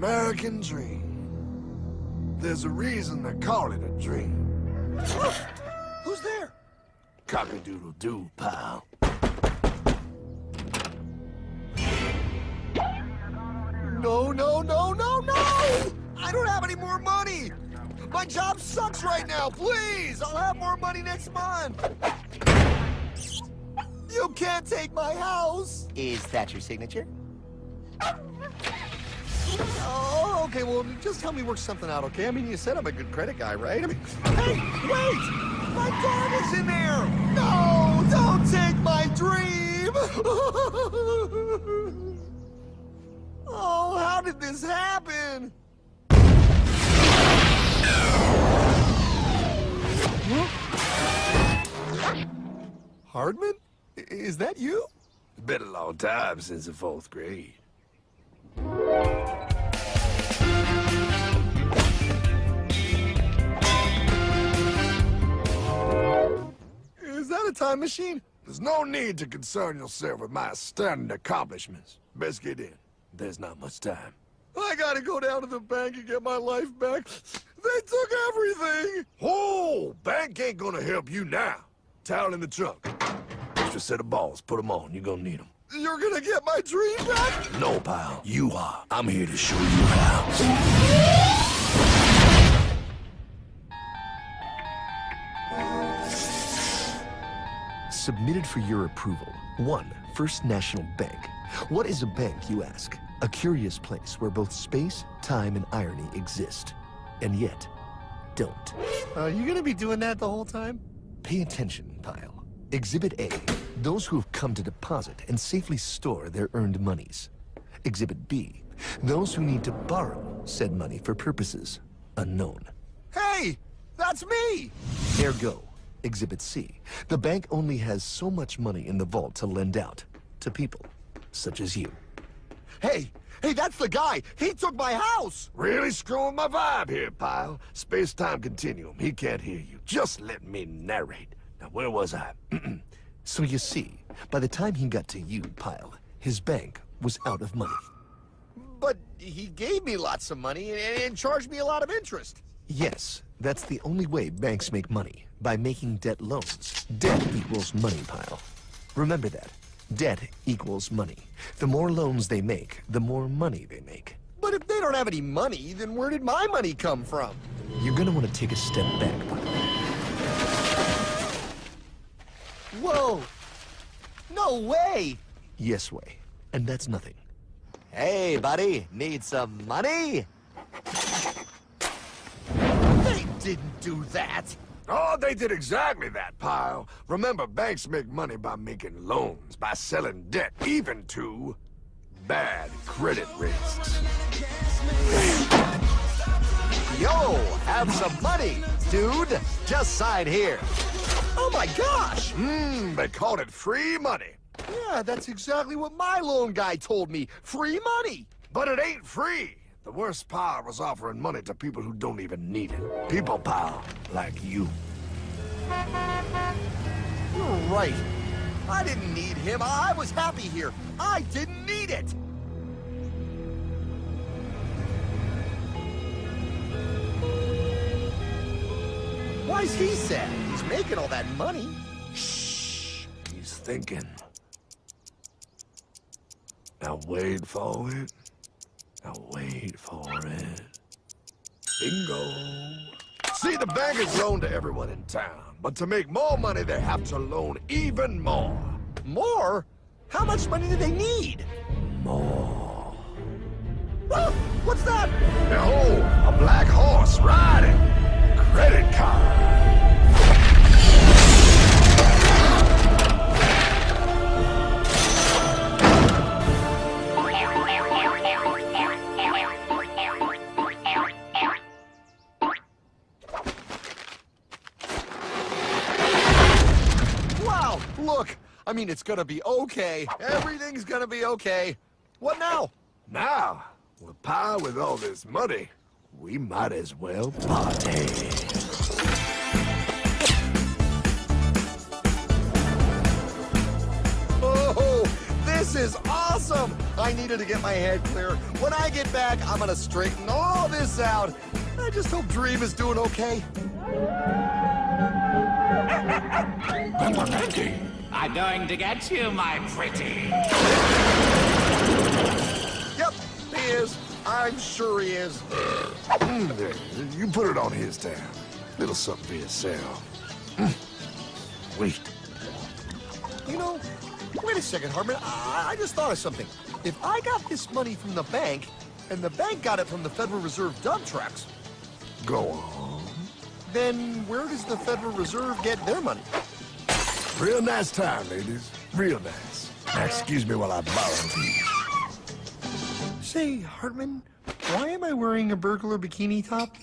American dream. There's a reason they call it a dream. Who's there? Cock-a-doodle-doo, pal. No, no, no, no, no! I don't have any more money! My job sucks right now, please! I'll have more money next month! You can't take my house! Is that your signature? Oh, okay, well, just help me work something out, okay? I mean, you said I'm a good credit guy, right? I mean, hey, wait! My dog is in there! No, don't take my dream! Oh, how did this happen? Hardman? Is that you? It's been a long time since the 4th grade. Is that a time machine? There's no need to concern yourself with my astounding accomplishments. Best get in. There's not much time. I gotta go down to the bank and get my life back. They took everything! Oh, bank ain't gonna help you now. Towel in the trunk. Extra set of balls. Put them on. You're gonna need them. You're gonna get my dream back? No, pal. You are. I'm here to show you how. Submitted for your approval. 1. First National Bank. What is a bank, you ask? A curious place where both space, time, and irony exist. And yet, don't. You gonna be doing that the whole time? Pay attention, pile. Exhibit A. Those who have come to deposit and safely store their earned monies. Exhibit B. Those who need to borrow said money for purposes unknown. Hey! That's me! Ergo, Exhibit C. The bank only has so much money in the vault to lend out to people such as you. Hey! Hey, that's the guy! He took my house! Really screwing my vibe here, pal. Space-time continuum. He can't hear you. Just let me narrate. Now, where was I? So you see, by the time he got to you, Pile, his bank was out of money. But he gave me lots of money and charged me a lot of interest. Yes, that's the only way banks make money, by making debt loans. Debt equals money, Pile. Remember that. Debt equals money. The more loans they make, the more money they make. But if they don't have any money, then where did my money come from? You're gonna want to take a step back, Pile. Whoa! No way! Yes way. And that's nothing. Hey, buddy, need some money? They didn't do that! Oh, they did exactly that, pal. Remember, banks make money by making loans, by selling debt, even to bad credit risks. Yo, have some money, dude. Just sign here. Oh my gosh! They called it free money. Yeah, that's exactly what my loan guy told me. Free money! But it ain't free. The worst part was offering money to people who don't even need it. People, pal, like you. You're right. I didn't need him. I was happy here. I didn't need it. Why's he sad? He's making all that money. Shh. He's thinking. Now wait for it. Now wait for it. Bingo. See, the bankers loan to everyone in town, but to make more money, they have to loan even more. More? How much money do they need? More. Ah, what's that? Behold, a black horse riding. Credit card. Look, I mean, it's gonna be okay. Everything's gonna be okay. What now? Now, with power with all this money, we might as well party. Oh, this This is awesome! I needed to get my head clear. When I get back, I'm gonna straighten all this out. I just hope Dream is doing okay. I'm going to get you, my pretty. Yep, he is. I'm sure he is. There, you put it on his tab. Little something for yourself. Wait. You know, wait a second, Hartman. I just thought of something. If I got this money from the bank, and the bank got it from the Federal Reserve dump trucks, Go on. then where does the Federal Reserve get their money? Real nice time, ladies. Real nice. Now, excuse me while I borrow these. Say, Hartman, why am I wearing a burglar bikini top?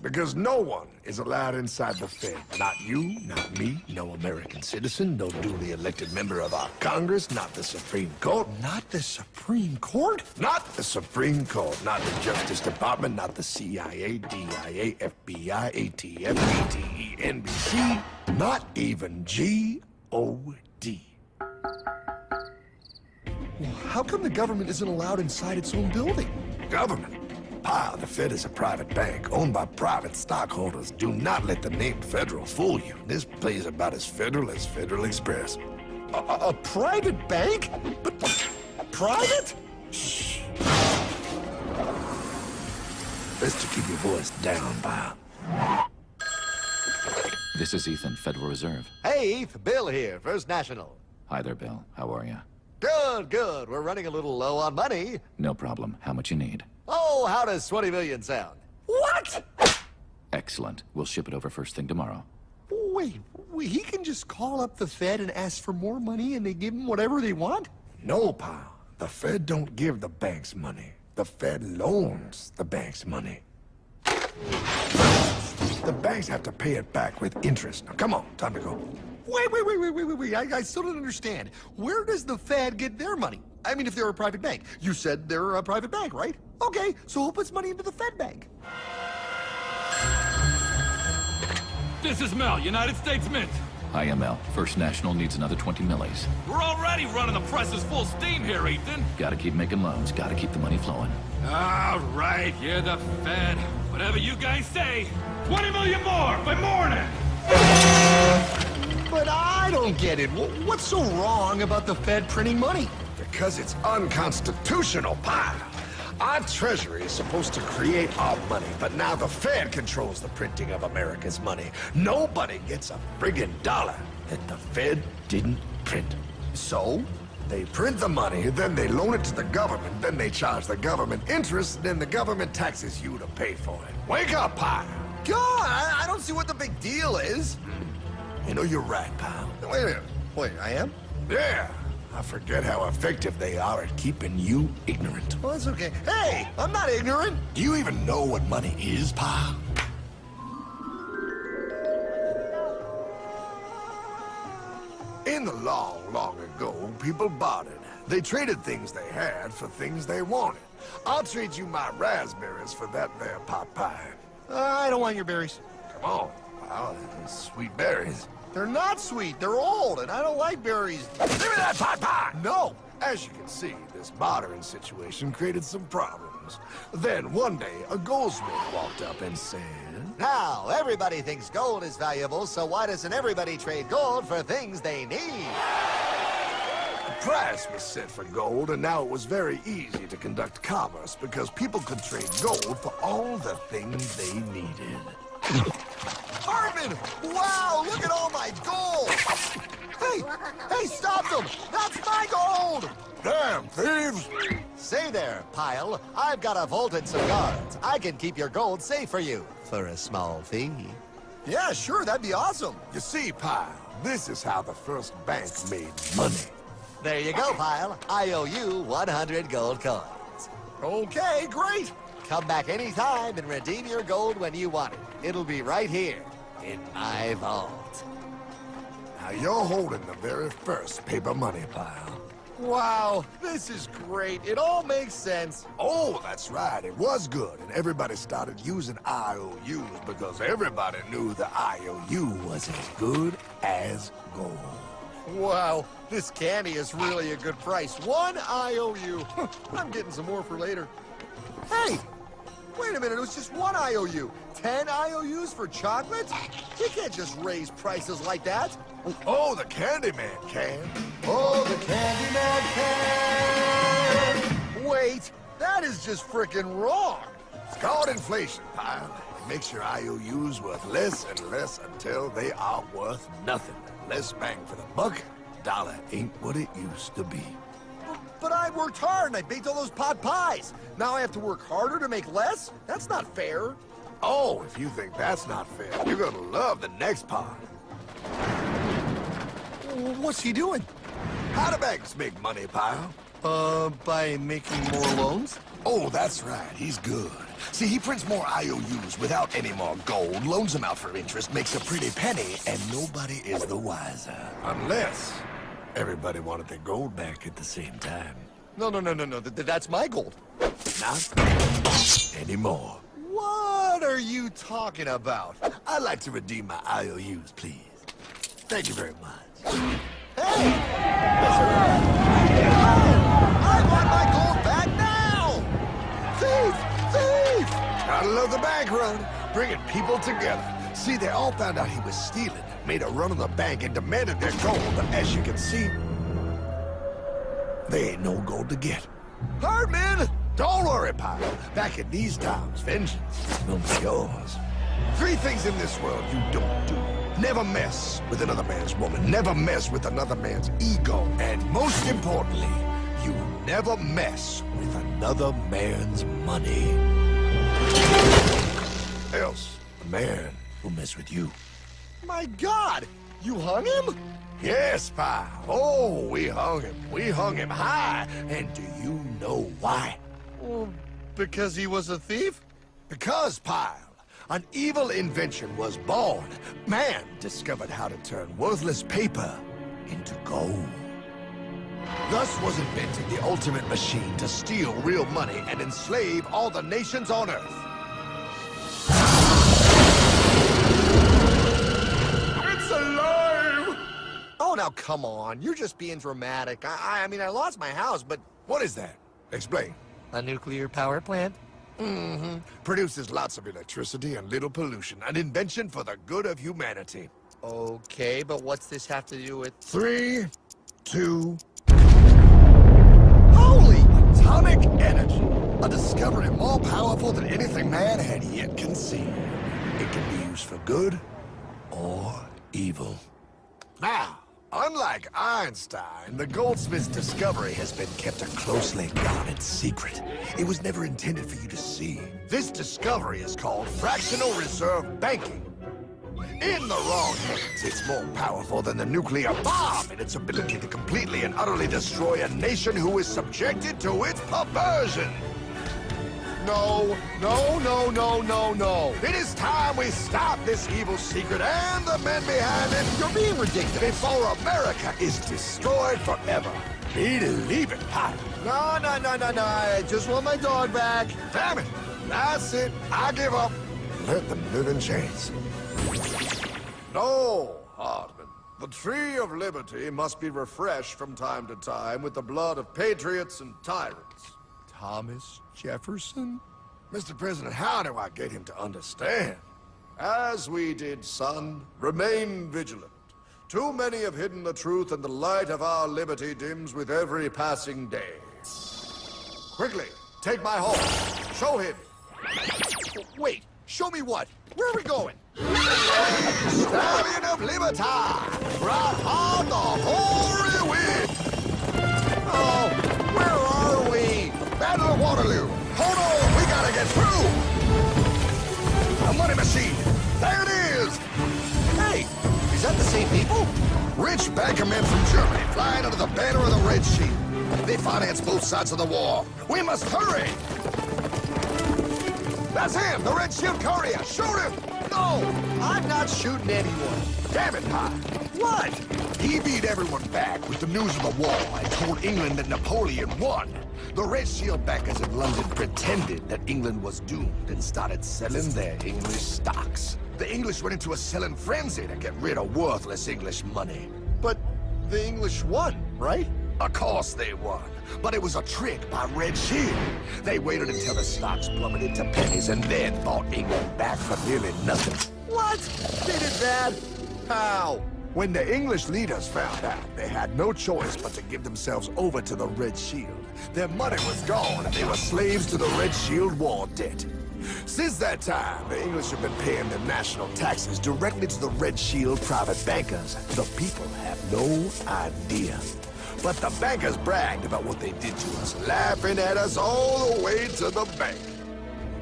Because no one is allowed inside the Fed. Not you, not me, no American citizen, no duly elected member of our Congress, not the Supreme Court. Not the Supreme Court? Not the Supreme Court, not the Justice Department, not the CIA, DIA, FBI, ATF, ATE, NBC, not even G.O.D. Well, how come the government isn't allowed inside its own building? Government? Pile, the Fed is a private bank owned by private stockholders. Do not let the name Federal fool you. This place is about as federal as Federal Express. A private bank? But private? Shh. Best to keep your voice down, pal. This is Ethan, Federal Reserve. Hey, Eth, Bill here, First National. Hi there, Bill. How are you? Good, good. We're running a little low on money. No problem. How much you need? Oh, how does 20 million sound? What? Excellent. We'll ship it over first thing tomorrow. Wait, he can just call up the Fed and ask for more money and they give him whatever they want? No, pal. The Fed don't give the banks money. The Fed loans the banks money. The banks have to pay it back with interest. Now, come on, time to go. Wait. I still don't understand. Where does the Fed get their money? I mean, if they're a private bank. You said they're a private bank, right? Okay, so who puts money into the Fed bank? This is Mel, United States Mint. Hi, ML. First National needs another 20 millis. We're already running the presses full steam here, Ethan. Gotta keep making loans. Gotta keep the money flowing. All right, you're the Fed. Whatever you guys say. 20 million more by morning. But I don't get it. What's so wrong about the Fed printing money? Because it's unconstitutional, pal. Our Treasury is supposed to create our money, but now the Fed controls the printing of America's money. Nobody gets a friggin' dollar that the Fed didn't print. So? They print the money, then they loan it to the government, then they charge the government interest, then the government taxes you to pay for it. Wake up, pal! God, I don't see what the big deal is. You know, you're right, pal. Wait a minute. Wait, I am? Yeah. I forget how effective they are at keeping you ignorant. Well, that's okay. Hey, I'm not ignorant. Do you even know what money is, pal? In the long, long ago, people bartered. They traded things they had for things they wanted. I'll trade you my raspberries for that there pot pie. I don't want your berries. Come on, pal. Sweet berries. They're not sweet. They're old, and I don't like berries. Give me that pot pie! No. As you can see, this bartering situation created some problems. Then one day, a goldsmith walked up and said, Now, everybody thinks gold is valuable, so why doesn't everybody trade gold for things they need? The price was set for gold, and now it was very easy to conduct commerce because people could trade gold for all the things they needed. Hartman! Wow, look at all my gold! Hey, stop them! That's my gold! Damn thieves! Say there, Pile. I've got a vault and some guards. I can keep your gold safe for you for a small fee. Yeah, sure, that'd be awesome. You see, pal, this is how the first bank made money. There you go, Pile. I owe you 100 gold coins. Okay, great. Come back anytime and redeem your gold when you want it. It'll be right here in my vault. Now you're holding the very first paper money, pal. Wow, this is great. It all makes sense. Oh, that's right. It was good, and everybody started using IOUs because everybody knew the IOU was as good as gold. Wow, this candy is really a good price. 1 IOU. I'm getting some more for later. Hey, wait a minute, it was just 1 IOU. 10 IOUs for chocolate? You can't just raise prices like that. Oh, the Candyman can. Oh, the Candyman can! Wait, that is just frickin' wrong. It's called inflation, pal. It makes your IOUs worth less and less until they are worth nothing. Less bang for the buck. Dollar ain't what it used to be. But I worked hard and I baked all those pot pies. Now I have to work harder to make less? That's not fair. Oh, if you think that's not fair, you're gonna love the next part. What's he doing? How do banks make money, pal? By making more loans? Oh, that's right. He's good. See, he prints more IOUs without any more gold, loans them out for interest, makes a pretty penny, and nobody is the wiser. Unless everybody wanted their gold back at the same time. No. That's my gold. Not anymore. What are you talking about? I'd like to redeem my IOUs, please. Thank you very much. Hey! I want my gold back now! Thief! Thief! Gotta love the bank run, bringing people together. See, they all found out he was stealing, made a run on the bank, and demanded their gold. But as you can see, there ain't no gold to get. Hardman! Don't worry, pal. Back in these times, vengeance will be yours. 3 things in this world you don't do. Never mess with another man's woman. Never mess with another man's ego. And most importantly, you never mess with another man's money. Else, the man will mess with you. My God! You hung him? Yes, pal. Oh, we hung him. We hung him high. And do you know why? Well, because he was a thief? Because, pal, an evil invention was born. Man discovered how to turn worthless paper into gold. Thus was invented the ultimate machine to steal real money and enslave all the nations on Earth. It's alive! Oh, now come on. You're just being dramatic. I mean, I lost my house, but... What is that? Explain. A nuclear power plant? Mm-hmm. Produces lots of electricity and little pollution. An invention for the good of humanity. Okay, but what's this have to do with... 3, 2... Holy! Atomic energy. A discovery more powerful than anything man had yet conceived. It can be used for good or evil. Now, unlike Einstein, the goldsmith's discovery has been kept a closely guarded secret. It was never intended for you to see. This discovery is called fractional reserve banking. In the wrong hands, it's more powerful than the nuclear bomb in its ability to completely and utterly destroy a nation who is subjected to its perversion. No. It is time we stop this evil secret and the men behind it. You're being ridiculous. Before America is destroyed forever. Believe it, Pop. No. I just want my dog back. Damn it. That's it. I give up. Let them live in chains. No, Hardman. The tree of liberty must be refreshed from time to time with the blood of patriots and tyrants. Thomas Jefferson? Mr. President, how do I get him to understand? As we did, son, remain vigilant. Too many have hidden the truth, and the light of our liberty dims with every passing day. Quickly, take my horse. Show him. Wait, show me what? Where are we going? Stallion of Liberty! Brought on the hoary wind! Oh, where are we? Battle of Waterloo! Hold on, we gotta get through! A money machine! There it is! Hey, is that the same people? Rich bankermen from Germany flying under the banner of the Red Shield. They finance both sides of the war. We must hurry! That's him, the Red Shield courier! Shoot him! No, I'm not shooting anyone. Damn it, Pop! What? He beat everyone back with the news of the war and told England that Napoleon won. The Red Shield backers in London pretended that England was doomed and started selling their English stocks. The English went into a selling frenzy to get rid of worthless English money. But The English won, right? Of course they won. But it was a trick by Red Shield. They waited until the stocks plummeted to pennies and then bought England back for nearly nothing. What? They did bad? How? When the English leaders found out, they had no choice but to give themselves over to the Red Shield. Their money was gone, and they were slaves to the Red Shield war debt. Since that time, the English have been paying their national taxes directly to the Red Shield private bankers. The people have no idea. But the bankers bragged about what they did to us, laughing at us all the way to the bank.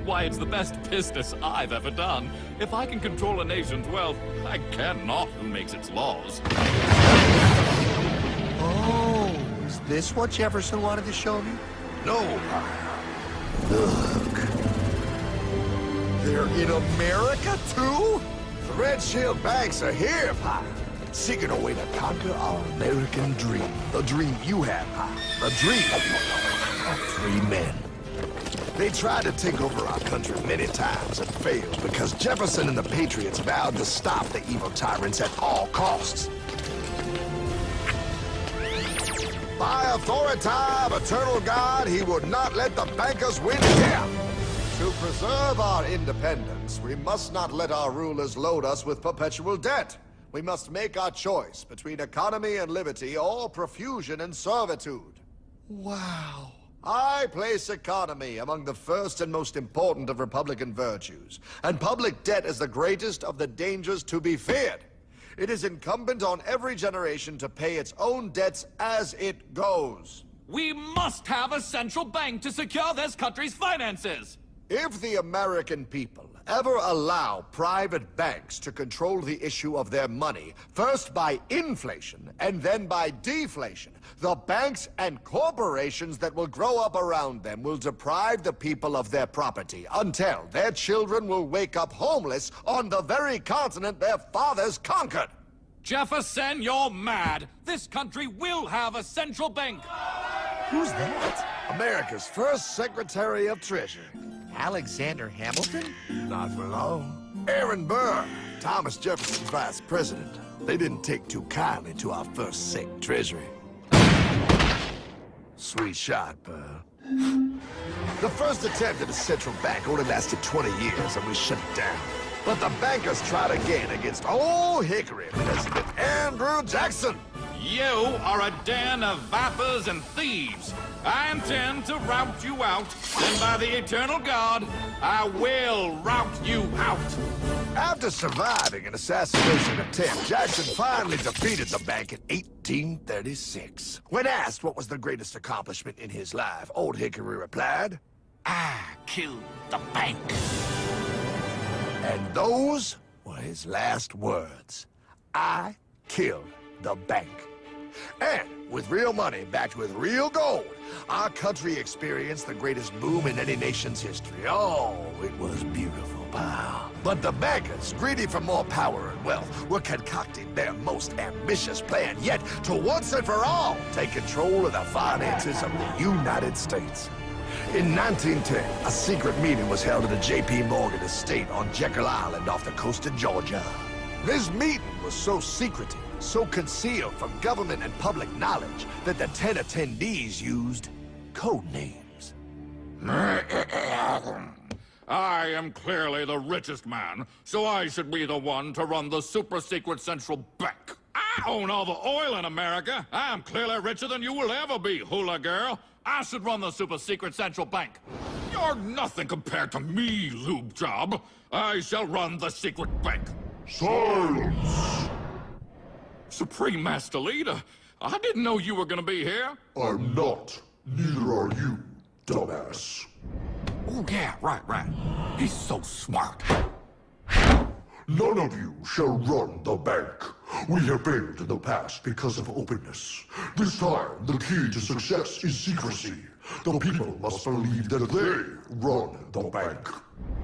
Why, it's the best business I've ever done. If I can control a nation's wealth, I care not who makes its laws. Oh, is this what Jefferson wanted to show me? No, look. They're in America, too? The Red Shield banks are here, Pop. Seeking a way to conquer our American dream. The dream you have, Pop. The dream of free men. They tried to take over our country many times and failed because Jefferson and the Patriots vowed to stop the evil tyrants at all costs. By authority of eternal God, he would not let the bankers win here. To preserve our independence, we must not let our rulers load us with perpetual debt. We must make our choice between economy and liberty or profusion and servitude. Wow. I place economy among the first and most important of Republican virtues, and public debt is the greatest of the dangers to be feared. It is incumbent on every generation to pay its own debts as it goes. We must have a central bank to secure this country's finances. If the American people ever allow private banks to control the issue of their money, first by inflation and then by deflation, the banks and corporations that will grow up around them will deprive the people of their property until their children will wake up homeless on the very continent their fathers conquered. Jefferson, you're mad. This country will have a central bank. Who's that? America's first Secretary of Treasury. Alexander Hamilton? Not for long. Aaron Burr, Thomas Jefferson's vice president. They didn't take too kindly to our first Sec Treasury. Sweet shot, Burr. The first attempt at a central bank only lasted 20 years and we shut it down. But the bankers tried again against Old Hickory President Andrew Jackson. You are a den of vipers and thieves. I intend to rout you out, and by the eternal God, I will rout you out. After surviving an assassination attempt, Jackson finally defeated the bank in 1836. When asked what was the greatest accomplishment in his life, Old Hickory replied, I killed the bank. and those were his last words. I killed the bank. And with real money backed with real gold, our country experienced the greatest boom in any nation's history. Oh, it was beautiful, pal. But the bankers, greedy for more power and wealth, were concocting their most ambitious plan yet to once and for all take control of the finances of the United States. In 1910, a secret meeting was held at the J.P. Morgan estate on Jekyll Island off the coast of Georgia. This meeting was so secretive, so concealed from government and public knowledge that the 10 attendees used code names. I am clearly the richest man, so I should be the one to run the super-secret central bank. I own all the oil in America. I am clearly richer than you will ever be, hula girl. I should run the super-secret central bank. You're nothing compared to me, lube job. I shall run the secret bank. Silence! Supreme Master Leader, I didn't know you were gonna be here. I'm not. Neither are you, dumbass. Oh, yeah, right. He's so smart. None of you shall run the bank. We have failed in the past because of openness. This time, the key to success is secrecy. The people must believe that they run the bank.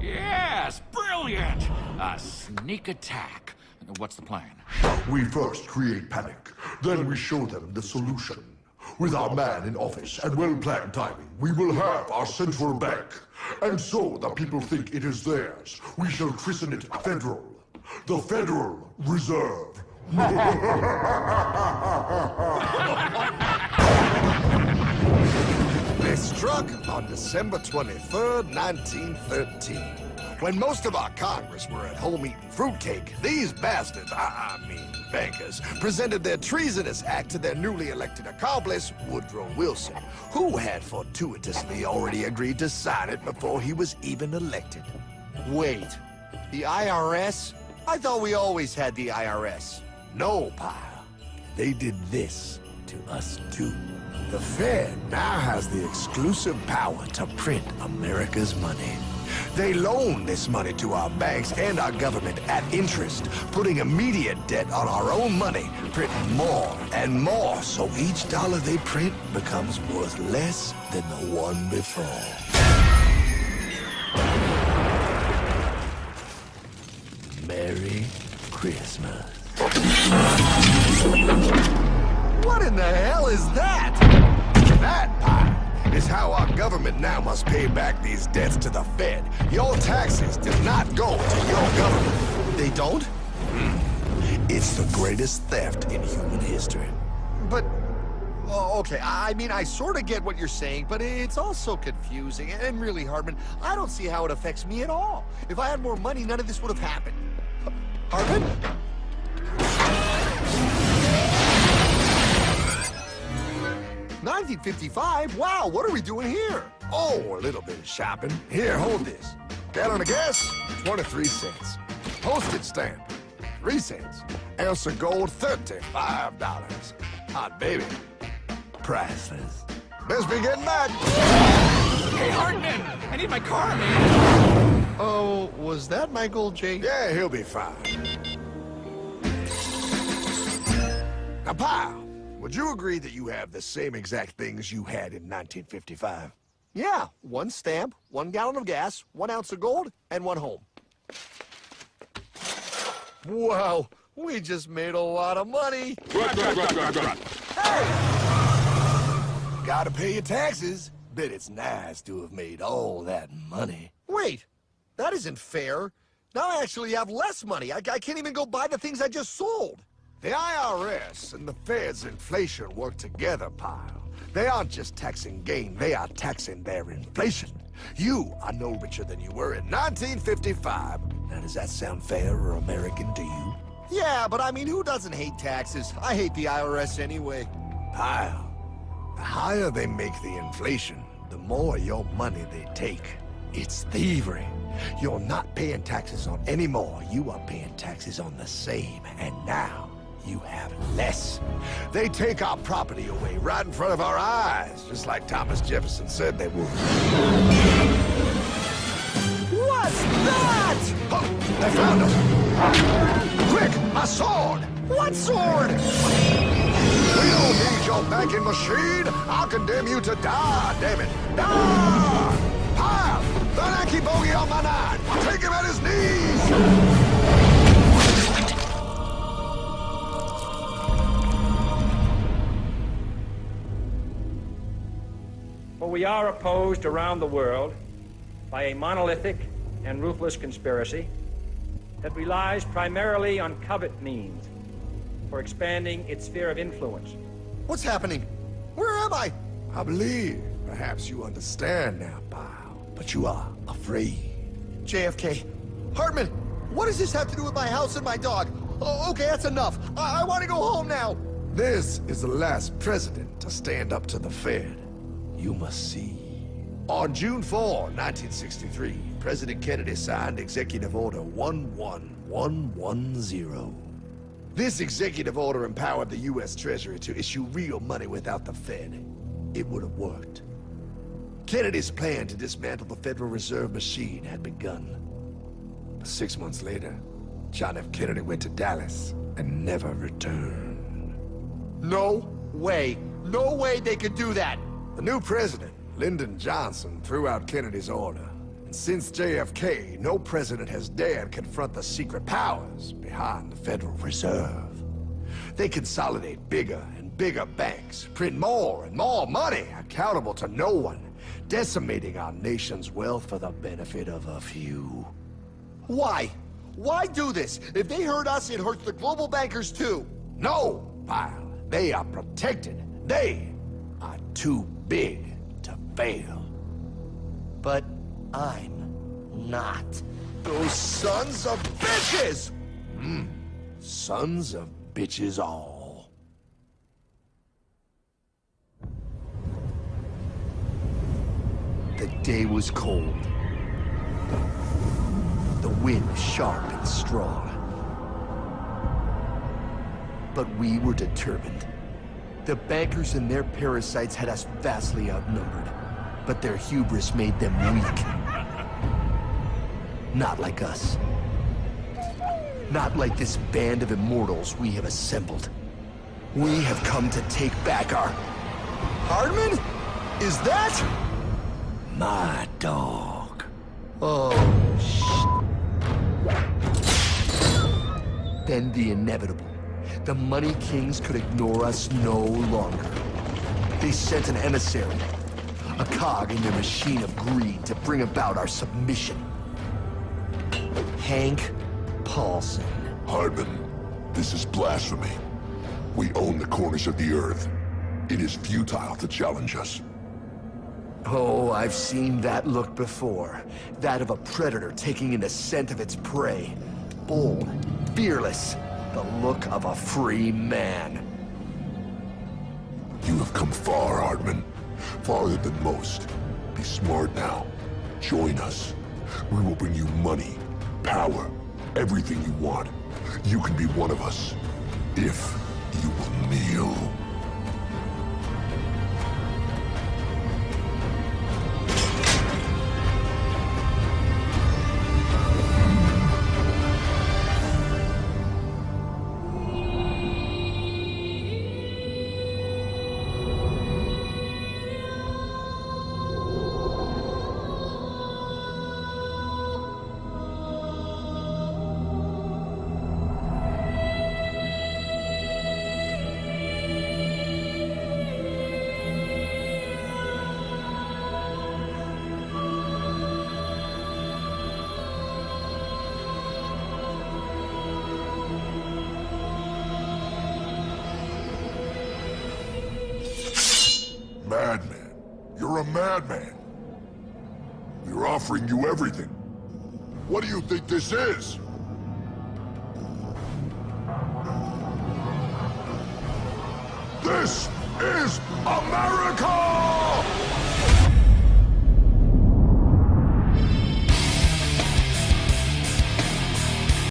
Yes, brilliant! A sneak attack. What's the plan? We first create panic, then we show them the solution. With our man in office and well-planned timing, we will have our central bank. And so the people think it is theirs. We shall christen it Federal. The Federal Reserve They struck on December 23rd, 1913. When most of our Congress were at home eating fruitcake, these bastards, I mean bankers, presented their treasonous act to their newly elected accomplice, Woodrow Wilson, who had fortuitously already agreed to sign it before he was even elected. Wait, the IRS? I thought we always had the IRS. No, pal. They did this to us too. The Fed now has the exclusive power to print America's money. They loan this money to our banks and our government at interest, putting immediate debt on our own money, printing more and more, so each dollar they print becomes worth less than the one before. Merry Christmas. What in the hell is that? That, pal, is how our government now must pay back these debts to the Fed. Your taxes do not go to your government. They don't? It's the greatest theft in human history. But, oh, okay, I mean, I sort of get what you're saying, but it's also confusing. And really, Hartman, I don't see how it affects me at all. If I had more money, none of this would have happened. Hartman? 1955? Wow, what are we doing here? Oh, a little bit of shopping. Here, hold this. Gallon of gas, 23 cents. Postage stamp, 3 cents. Ounce of gold, $35. Hot baby, priceless. Best be getting back. Hey, Hartman! I need my car, man! Oh, was that Michael J? Yeah, he'll be fine. Now, pal, would you agree that you have the same exact things you had in 1955? Yeah, 1 stamp, 1 gallon of gas, 1 ounce of gold, and 1 home. Wow, we just made a lot of money. Hey! Gotta pay your taxes. Bet it's nice to have made all that money. Wait, that isn't fair. Now I actually have less money. I can't even go buy the things I just sold. The IRS and the Fed's inflation work together, pal. They aren't just taxing gain, they are taxing their inflation. You are no richer than you were in 1955. Now, does that sound fair or American to you? Yeah, but I mean, who doesn't hate taxes? I hate the IRS anyway. Pal, the higher they make the inflation, the more your money they take. It's thievery. You're not paying taxes on any more. You are paying taxes on the same. And now, you have less. They take our property away right in front of our eyes, just like Thomas Jefferson said they would. What's that? Oh, they found us! Quick, a sword! What sword? We don't need your banking machine! I'll condemn you to die, damn it! Die! Pile! The Yankee bogey on my 9! Take him at his knees! For we are opposed around the world by a monolithic and ruthless conspiracy that relies primarily on covert means for expanding its sphere of influence. What's happening? Where am I? I believe perhaps you understand now, pal, but you are afraid. JFK. Hartman, what does this have to do with my house and my dog? Oh, okay, that's enough. I want to go home now. This is the last president to stand up to the Fed. You must see. On June 4, 1963, President Kennedy signed Executive Order 11110. This executive order empowered the U.S. Treasury to issue real money without the Fed. It would have worked. Kennedy's plan to dismantle the Federal Reserve machine had begun. 6 months later, John F. Kennedy went to Dallas and never returned. No way. No way they could do that. The new president, Lyndon Johnson, threw out Kennedy's order. And since JFK, no president has dared confront the secret powers behind the Federal Reserve. They consolidate bigger and bigger banks, print more and more money, accountable to no one, decimating our nation's wealth for the benefit of a few. Why? Why do this? If they hurt us, it hurts the global bankers too. No, pal. They are protected. They are too big to fail. But I'm not. Those sons of bitches! Sons of bitches all. The day was cold. The wind sharp and strong. But we were determined. The bankers and their parasites had us vastly outnumbered, but their hubris made them weak. Not like us. Not like this band of immortals we have assembled. We have come to take back our... Hardman? Is that... My dog. Oh, Then the inevitable. The Money Kings could ignore us no longer. They sent an emissary, a cog in their machine of greed to bring about our submission. Hank Paulson. Hardman, this is blasphemy. We own the corners of the earth. It is futile to challenge us. Oh, I've seen that look before. That of a predator taking in the scent of its prey. Bold, fearless, the look of a free man. You have come far, Hardman. Farther than most. Be smart now. Join us. We will bring you money, power, everything you want. You can be one of us, if you will kneel. Madman. You're a madman. We're offering you everything. What do you think this is? This is America!